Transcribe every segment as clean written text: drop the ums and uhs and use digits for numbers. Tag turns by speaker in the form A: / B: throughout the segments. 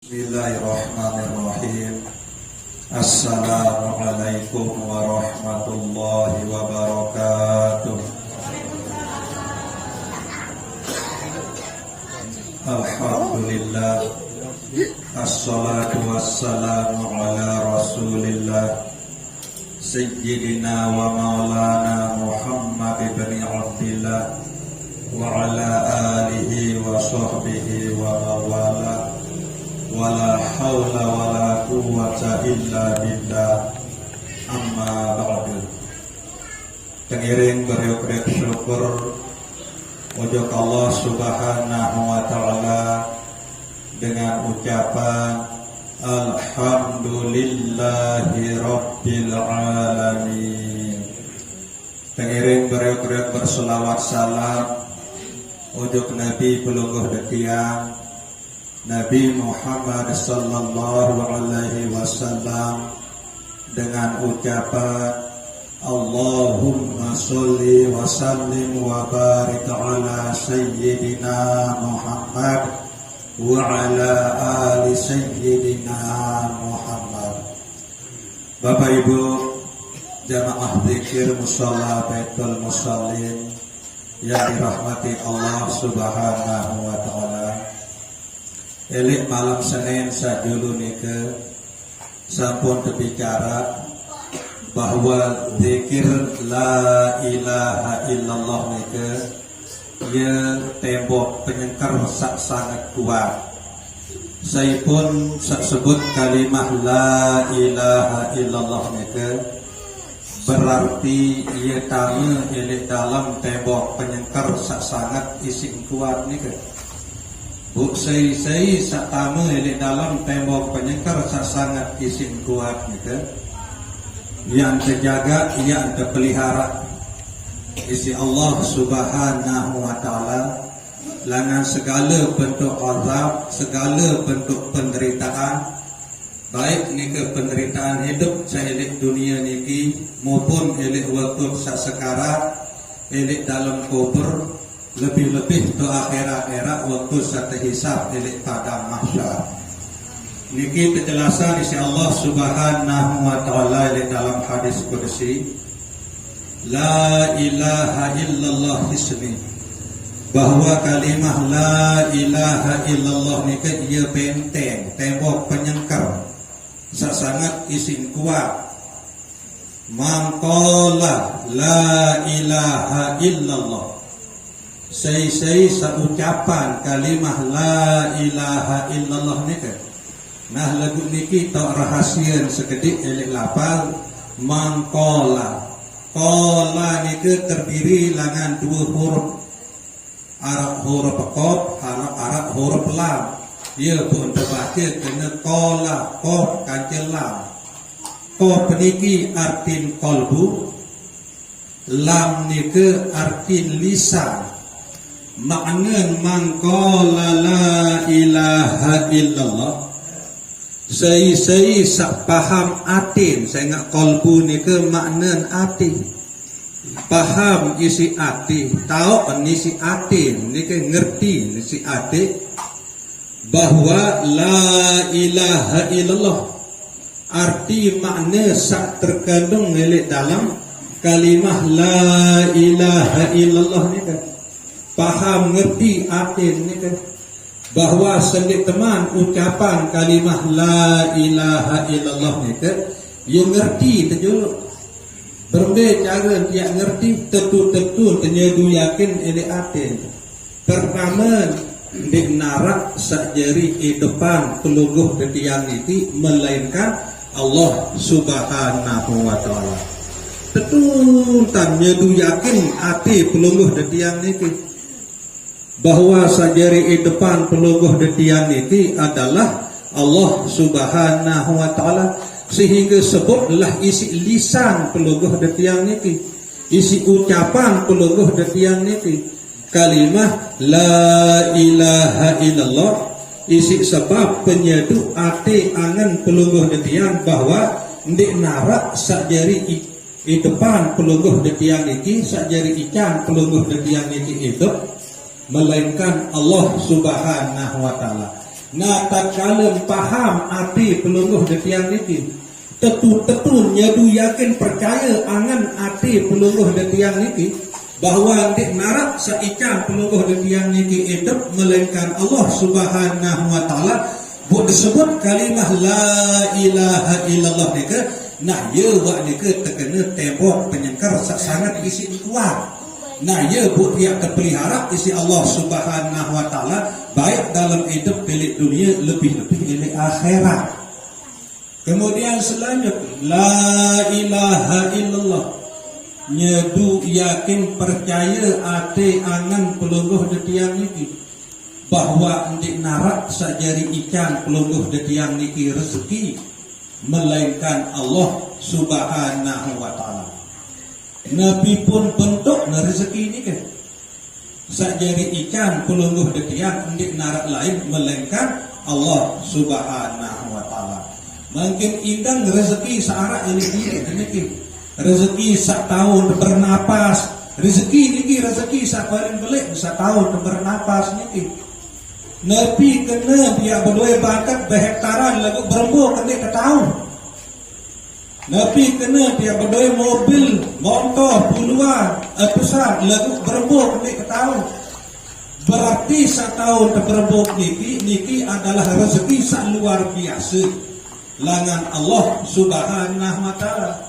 A: Bismillahirrahmanirrahim. Assalamualaikum warahmatullahi wabarakatuh. Alhamdulillah, assalatu wassalamu ala rasulillah Sayyidina wa maulana Muhammad ibn Abdillah wa ala alihi wa sahbihi wa mawala, wala hawla wala quwwata illa billah, amma ba'du. Pengiring beriuk-riuk syukur wujud Allah subhanahu wa ta'ala dengan ucapan Alhamdulillahi Rabbil Alamin. Pengiring beriuk-riuk berselawat salam wujud Nabi pelungguh detiang Nabi Muhammad sallallahu alaihi wasallam dengan ucapan Allahumma sholli wa sallim wa barik ala sayyidina Muhammad wa ala ali sayyidina Muhammad. Bapak Ibu jamaah zikir musalla Baitul Musallin yang dirahmati Allah subhanahu wa ta'ala. Elik malam Senin sadulu nike sampun terbicara bahwa zikir la ilaha illallah nike ia tembok penyengkar sangat kuat. Saya pun sebut kalimah la ilaha illallah nike berarti ia tama elik dalam tembok penyengkar sangat isi kuat nike. Buk saya satama di dalam tembok penyengkar sangat isin kuat gitu. Yang terjaga, yang terpelihara isi Allah subhanahu wa ta'ala dengan segala bentuk azab, segala bentuk penderitaan, baik nika penderitaan hidup seelik dunia niki maupun elik waktu sekarang elik dalam kubur, lebih-lebih ke akhirat waktu satu hisab milik padang mahsyar. Niki penjelasan isi Allah subhanahu wa ta'ala di dalam hadis qudsi la ilaha illallah ismi, bahwa kalimah la ilaha illallah niki ia benteng tembok penyengkar sangat isin kuat. Mangqala la ilaha illallah, saya seucapan kalimah la ilaha illallah niki. Nah lagu niki tak rahasia sekedik elik lapal mangkola. Kola niki terdiri dengan dua huruf, Arab huruf qaf, Arab huruf lam. Ia pun terbaca kena kola, qaf kancil lam. Qaf niki artin qalbu, lam niki artin lisan. Makna mangqala la ilaha illallah, saya sak paham atin, saya ngak kolbu ni ke makna atin, paham isi ati, tahu isi atin ni ke ngerti isi ati bahwa la ilaha illallah arti makna sak terkandung oleh dalam kalimah la ilaha illallah ni ke. Paham ngerti atin ni kan bahwa sendik teman ucapan kalimah la ilaha illallah ni kan ia ngerti terjuluk berbeda cara dia ngerti tentu tenyedu yakin ini atin. Pertama di narak sakjari depan pelungguh detiang itu melainkan Allah subhanahu wa ta'ala. Tentu tenyedu yakin ati pelungguh detiang itu bahwa sajari depan pelungguh detian ini adalah Allah subhanahu wa ta'ala, sehingga sebutlah isi lisan pelungguh detian ini, isi ucapan pelungguh detian ini kalimah la ilaha illallah, isi sebab penyedu ati angan pelungguh detian bahwa ndik narak sajari depan pelungguh detian ini, sajari ikan pelungguh detian ini hidup melainkan Allah subhanahu wa ta'ala. Nah tatkala paham arti pelungguh detiang niki, tetu-tetu nyadu yakin percaya angan arti pelungguh detiang niki, bahwa di narak saican pelungguh detiang niki hidup melainkan Allah Subhanahu wa taala. Bu disebut kalimah la ilaha illallah nika, nah ye wa nika terkena tembok penyengkar sangat isi kuat. Nah ya bu dia terpelihara isi Allah Subhanahu wa taala baik dalam hidup milik dunia lebih-lebih milik akhirat. Kemudian selanjutnya la ilaha illallah, nyedu yakin percaya ate angan pelungguh detiang niki, bahwa di narak sajari ikan pelungguh detiang niki rezeki melainkan Allah Subhanahu wa taala. Nabi pun bentuk rezeki ini kan sajari ikan pelungguh detiang di narak lain melainkan Allah Subhanahu wa taala. Makin indang rezeki searah ini rezeki sak tahun bernapas, rezeki sak paling belik sak tahun bernapas niki. Nabi kena dia berdua bakat berhektaran lagu berembu kena ke tahun. Nabi kena dia berdua mobil, motor puluhan, besar lagu berembu kena ke tahun. Berarti sak tahun berembu niki adalah rezeki sak luar biasa. Langan Allah Subhanahu wa taala.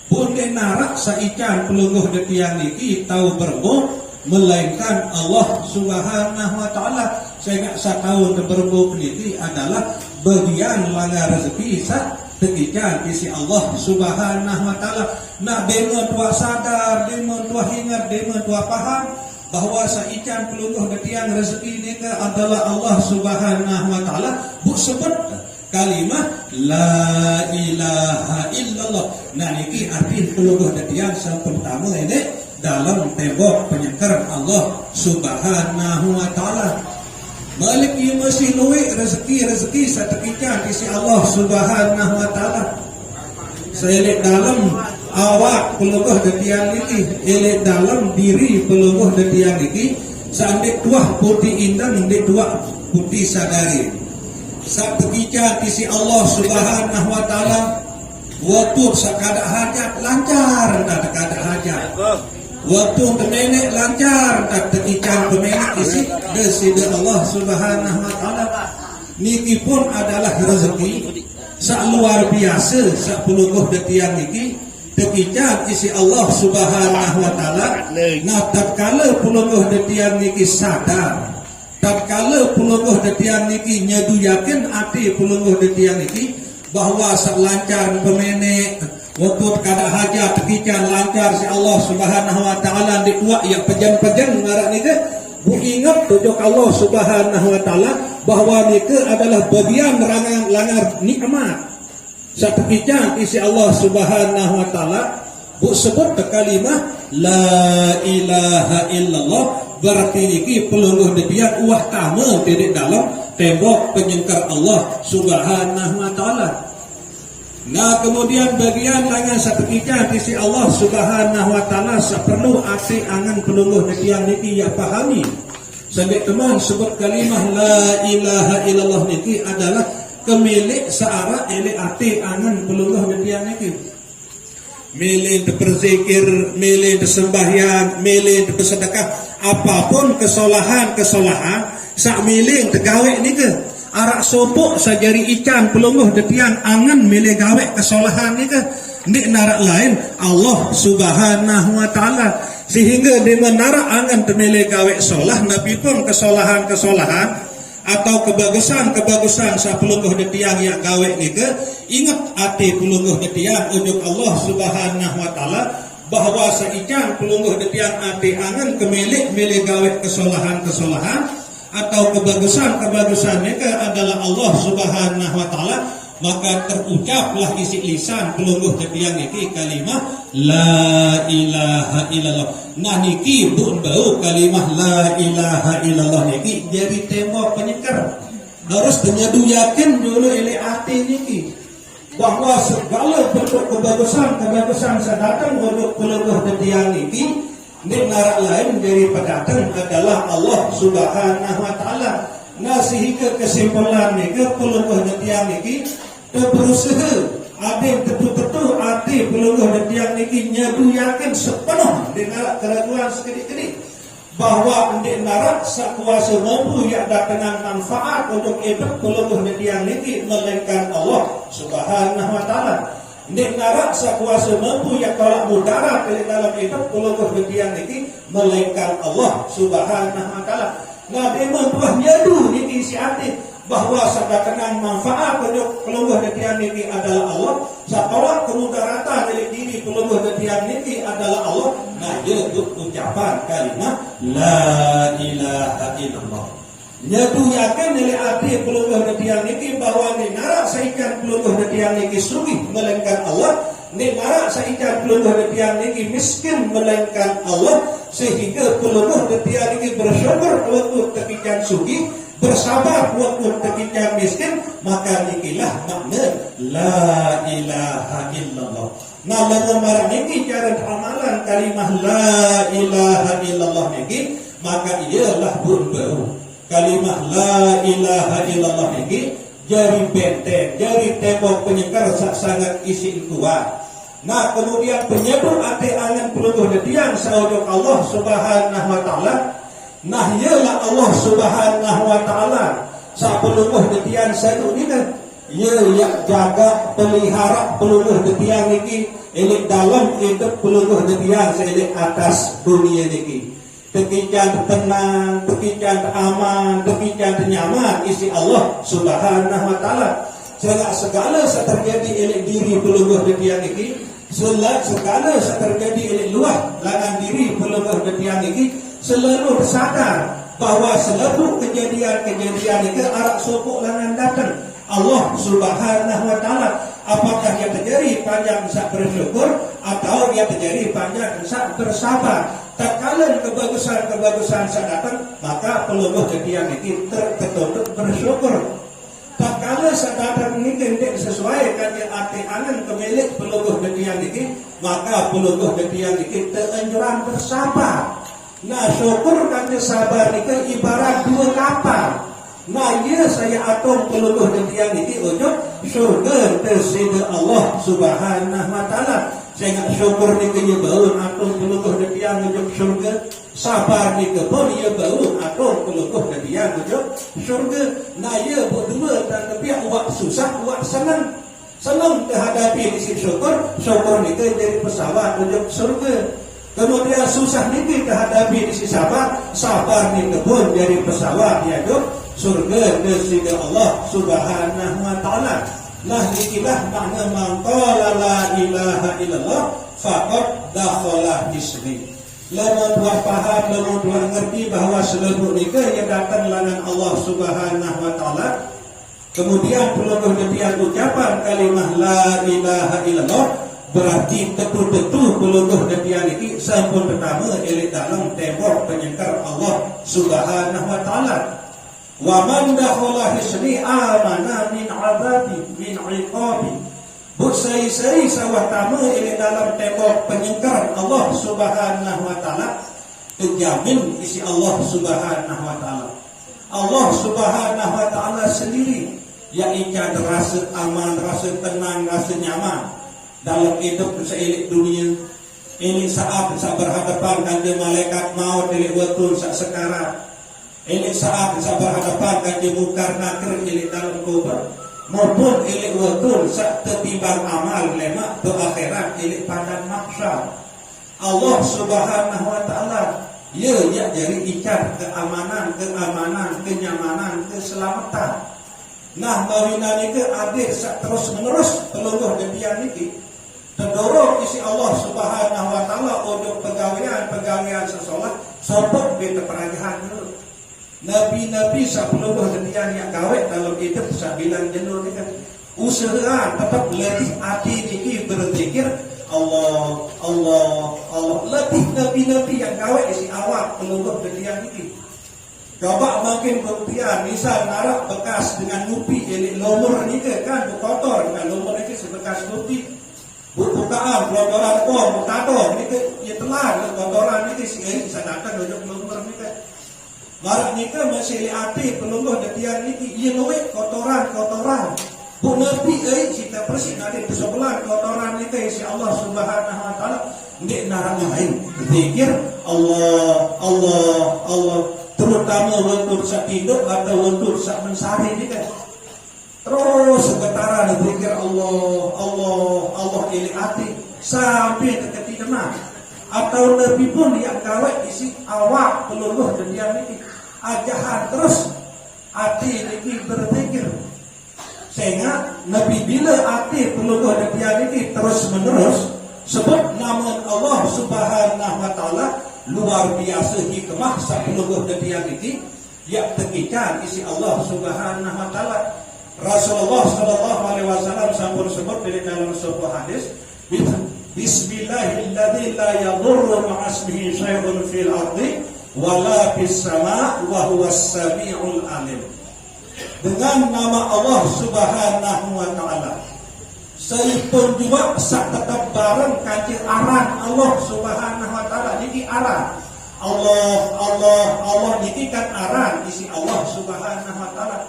A: Pun narak saican pelungguh detiang niki tahu berembu melainkan Allah Subhanahu wa taala. Sehingga sak tahun berembu niki adalah bagian langan rezeki sak ketika isi Allah Subhanahu wa taala. Nah dengan tua sadar, dengan tua ingat, dengan tua paham bahwa saican pelungguh detiang rezeki ini adalah Allah Subhanahu wa taala, bu sebut kalimah la ilaha illallah. Nah niki arti pelungguh detiang yang pertama ini dalam tembok penyekar Allah Subhanahu wa taala. Balik ia masih luik rezeki seketika isi Allah Subhanahu wa taala. Saya lihat dalam awak pelungguh detiang niki, lihat dalam diri pelungguh detiang niki, sampai tuah putih indang di dua putih sadari. Seketika isi Allah Subhanahu wa taala waktu sakada hajat lancar, tak ada hajat. Waktu pemenek lancar, tak ketika pemenek isi desida Allah Subhanahu wa taala. Niki pun adalah rezeki sak luar biasa sak pelungguh detiang niki ketika isi Allah Subhanahu wa taala. Nah tatkala pelungguh detiang niki sadar, tatkala pelungguh detiang niki nyadu yakin ati pelungguh detiang niki bahwa sak lancar pemenek waktu kada hajat ketika lancar si Allah Subhanahu wa taala di dua yang pejan-pejan ngarak nika, bu ingat tujuk Allah Subhanahu wa taala bahwa nika adalah bagian langar nikmat. Saketika isi Allah Subhanahu wa taala bu sebut kalimah la ilaha illallah, berarti niki pelungguh detiang uah tama di dalam tembok penyengkar Allah Subhanahu wa taala. Nah kemudian bagian tangan seketika isi Allah Subhanahu wa taala perlu arti angan pelungguh detiang niki ya pahami. Sampai teman sebut kalimah la ilaha illallah niki adalah kemilik searah ele arti angan pelungguh detiang niki. Milih berzikir, milih bersembahyang, milih bersedekah, apapun kesalahan sak milih tegawe niki. Arak sopok sajari ikan pelungguh detiang angan milih gawe kesalahan ni ke di narak lain Allah Subhanahu wa taala, sehingga di narak angan temilih gawe solah Nabi pun kesalahan atau kebagusan sa pelungguh detiang yang gawe ni ke ingat ati pelungguh detiang ujuk Allah Subhanahu wa taala bahwa saican pelungguh detiang ati angan kemilik milih gawe kesalahan atau kebagusan mereka adalah Allah Subhanahu wa taala, maka terucaplah isi lisan pelungguh detiang niki kalimah la ilaha illallah. Nah niki bun bau kalimah la ilaha illallah niki jadi tembok penyekar. Harus menyadu yakin dulu ile hati niki bahwa segala bentuk kebagusan sedatang untuk pelungguh detiang niki di narak lain dari pedatang adalah Allah Subhanahu wa taala. Nah sehingga kesimpulan ni ke pelungguh tiang niki berusaha adem betul-betul adem pelungguh tiang niki nyadu yakin sepenuh dengan keraguan sekedik-kedik bahwa di narak sakuasa mampu yang datangkan manfaat untuk hidup pelungguh tiang niki melainkan Allah Subhanahu wa taala. Di narak sakuasa mampu yang tolak mudarat di dalam hidup pelungguh tiang niki melainkan Allah Subhanahu wa taala. Nah, memang buah nyadu niki isi hati bahwa sadakan manfaat untuk pelungguh tiang niki adalah Allah. Satolak kemudaratan dari diri pelungguh tiang niki adalah Allah. Nah, dia ucapan kalimat la ilaha illallah. Nyadu yakin dari hati pelungguh tiang niki bahwa ni narak saikan pelungguh tiang niki sugih melainkan Allah. Ni narak saikan pelungguh tiang niki miskin melainkan Allah. Sehingga pelungguh tiang niki bersyukur waktu ketika sugih, bersabar waktu ketika miskin, maka nikilah makna la ilaha illallah. Nah, lembar niki cara amalan kalimah la ilaha illallah niki, maka ialah berbau. Kalimah la ilaha illallah niki jari benteng, jari tembok penyekar sangat isi kuat. Nah, kemudian penyebut ati angan pelungguh tiang saudara Allah Subhanahu wa taala. Nah, ialah Allah Subhanahu wa taala sa pelungguh tiang satu ni kan. Ia yang jaga pelihara pelungguh tiang niki ini dalam hidup pelungguh tiang seelek atas dunia niki. Tekijan tenang, tekijan aman, tekijan nyaman isi Allah Subhanahu wa taala. Segala terjadi oleh diri pelungguh tiang niki, segala terjadi oleh luar langan diri pelungguh tiang niki, selalu sadar bahwa seluruh kejadian-kejadian itu arak sopok langan datang Allah Subhanahu wa taala. Apakah yang terjadi panjang bisa bersyukur atau yang terjadi panjang bisa bersabar. Tatkala kebagusan datang, maka pelungguh tiang niki tertutup bersyukur. Tatkala datang niki tidak sesuai dengan arti angan kemilik pelungguh tiang niki, maka pelungguh tiang niki teranjuran bersabar. Nah, syukur dan sabar niki ibarat dua kapal. Nah, ia saya atom pelungguh tiang niki untuk syurga tersida Allah Subhanahu wa taala. Saya syukur niki ia bau atom pelungguh tiang untuk syurga. Sabar niki pun ia bau atom pelungguh tiang untuk syurga. Nah, ia berdua dan kepiak buat susah buat senang. Senang terhadapi isi syukur niki jadi pesawat untuk syurga. Kemudian susah niki terhadapi isi sabar niki pun jadi pesawat yaitu surga bersama Allah Subhanahu wa taala. Nah, ikilah makna maqala la ilaha illallah faqad dakhala hisni. Lamun buat paham, lamun buat ngerti bahawa seluruh nikah yang datang langan Allah Subhanahu wa taala. Kemudian pelungguh tiang ucapan kalimah la ilaha illallah, berarti betul-betul pelungguh tiang ini sampun pertama elit dalam tembok penyekar Allah Subhanahu wa taala. Wa man dakhala hisni amana min azabi min iqabi. Busai-sai sawah tamu ini dalam tembok penyekar Allah Subhanahu wa taala, terjamin isi Allah Subhanahu wa taala. Allah Subhanahu wa taala sendiri yang ikat rasa aman, rasa tenang, rasa nyaman dalam hidup seilik dunia. Ini saat berhadapan dengan malaikat maut dari waktu sekarang. Ini saat bisa berhadapan dengan mungkar nakir ilik dalam kubur, maupun ilik waktu saat tertimbang amal lemak ke akhirat ilik padang mahsyar. Allah Subhanahu wa taala ia yang jadi ikat keamanan, kenyamanan, keselamatan. Nah, mawina niki adil terus menerus pelungguh tiang niki terdorong isi Allah Subhanahu wa taala untuk pegawaian sesolat sopok di perajahan dulu. Nabi-nabi sepuluh tiang yang kawet dalam hidup sabilan jenuh ni kan usaha tetap lebih hati niki berzikir Allah, Allah, Allah. Lebih nabi-nabi yang kawet isi awak pelungguh tiang niki. Coba makin buktian, misal narak bekas dengan ngupi, jadi lomor ni kan kotor, dengan lomor ni sebekas ngupi. Bukaan, kotoran mutato, ni ke ia telan kotoran ni si bisa datang duduk lomor ni kan.
B: Marak nika masih ati pelungguh detian niki ia luwek kotoran-kotoran. Bu Nabi kita bersih nanti sebelah kotoran nika isi Allah Subhanahu wa taala ndik narang lain. Zikir Allah Allah Allah terutama untuk sak induk atau untuk sak mensari nika. Terus getaran zikir Allah Allah Allah ili ati sampai dekat kena. Atau Nabi pun yang gawe isi awak peluluh detian niki ajahan terus hati ini berzikir sehingga Nabi bila hati peluluh detian ini terus menerus sebut nama Allah Subhanahu wa taala luar biasa hikmah sa peluluh detian ini yang tekikan isi Allah Subhanahu wa taala. Rasulullah sallallahu alaihi wasallam sampun sebut dari dalam sebuah hadis, Bismillahilladzi la yadurru ma'asmihi syai'un fil ardi wala fis sama' wa huwas sami'ul alim. Dengan nama Allah Subhanahu wa taala. Saipun juga sak tetap bareng kanjeng aran Allah Subhanahu wa taala niki aran. Allah Allah Allah niki kan aran isi Allah Subhanahu wa taala.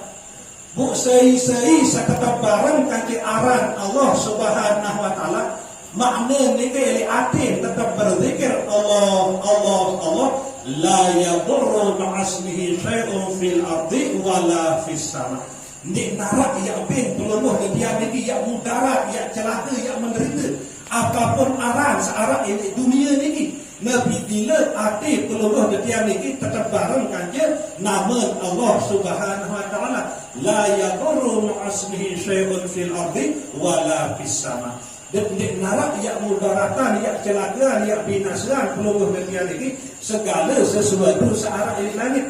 B: Bu sei sak tetap bareng kanjeng aran Allah Subhanahu wa taala. Makna niki ati tetap berzikir Allah Allah Allah la yadurru ma'asmihi syai'un fil ardi wala fis sama. Nik narak ya ben peluluh dia niki ya mudarat ya celaka ya menderita apapun aran searah ini dunia niki Nabi bila ati peluluh dia niki tetap bareng kanjeng nama Allah Subhanahu wa taala la yadurru ma'asmihi syai'un fil ardi wala fis sama. Dan narak ya mudaratan, ya kecelakaan, ya binasaan peluluh detian ini segala sesuatu searah ini langit.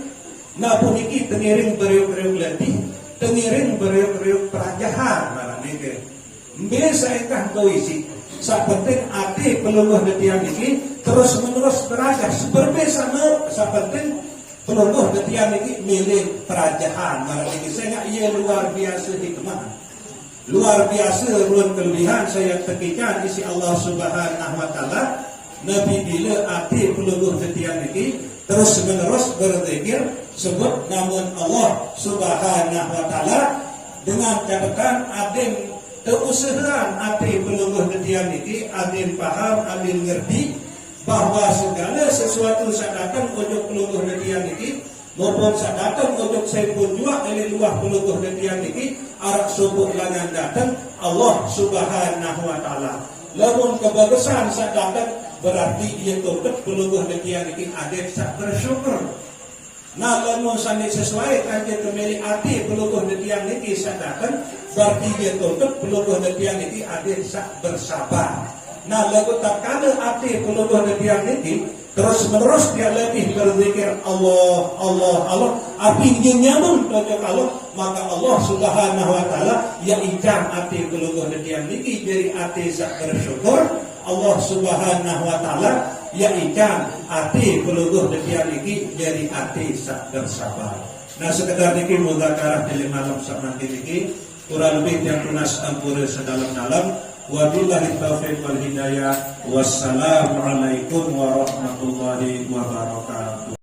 B: Napa niki tengiring beriuk-beriuk letih, tengiring beriuk-beriuk perajahan marang niki. Biasa ikah doisi. Sak penting ati peluluh detian ini terus menerus berajah. Berbeza sak penting peluluh detian ini milik perajahan marang niki. Sehingga ia luar biasa hikmah. Luar biasa ruang kelebihan saya tekikan isi Allah Subhanahu wa taala. Nabi bila ati peluluh detian niki terus menerus berzikir sebut nama Allah Subhanahu wa taala dengan catatan adin keusahaan ati peluluh detian niki adin paham adin ngerti bahwa segala sesuatu sadatang ujung peluluh detian niki maupun sadatang ujung saya pun juga dari luar peluluh detian niki arak subuh langan datang Allah Subhanahu wa taala. Lamun kebagusan sak datang berarti ia tutup peluluh detian niki adep sak bersyukur. Nah lamun sandi sesuai kanjeng kemeli ati peluluh detian niki sak datang berarti ia tutup peluluh detian niki adep sak bersabar. Nah lagu tak kada ati peluluh detian niki terus menerus dia lebih berzikir Allah Allah Allah api dia nyaman kepada Allah maka Allah Subhanahu wa taala ya ikan ati peluluh detian niki dari ati sak bersyukur Allah Subhanahu wa taala ya ikan ati peluluh detian niki dari ati sak bersabar. Nah sekedar niki mudzakarah di malam sak nanti niki kurang lebih yang tunas ampura sedalam-dalam. Wabillahi taufiq wal hidayah. Wassalamualaikum warahmatullahi wabarakatuh.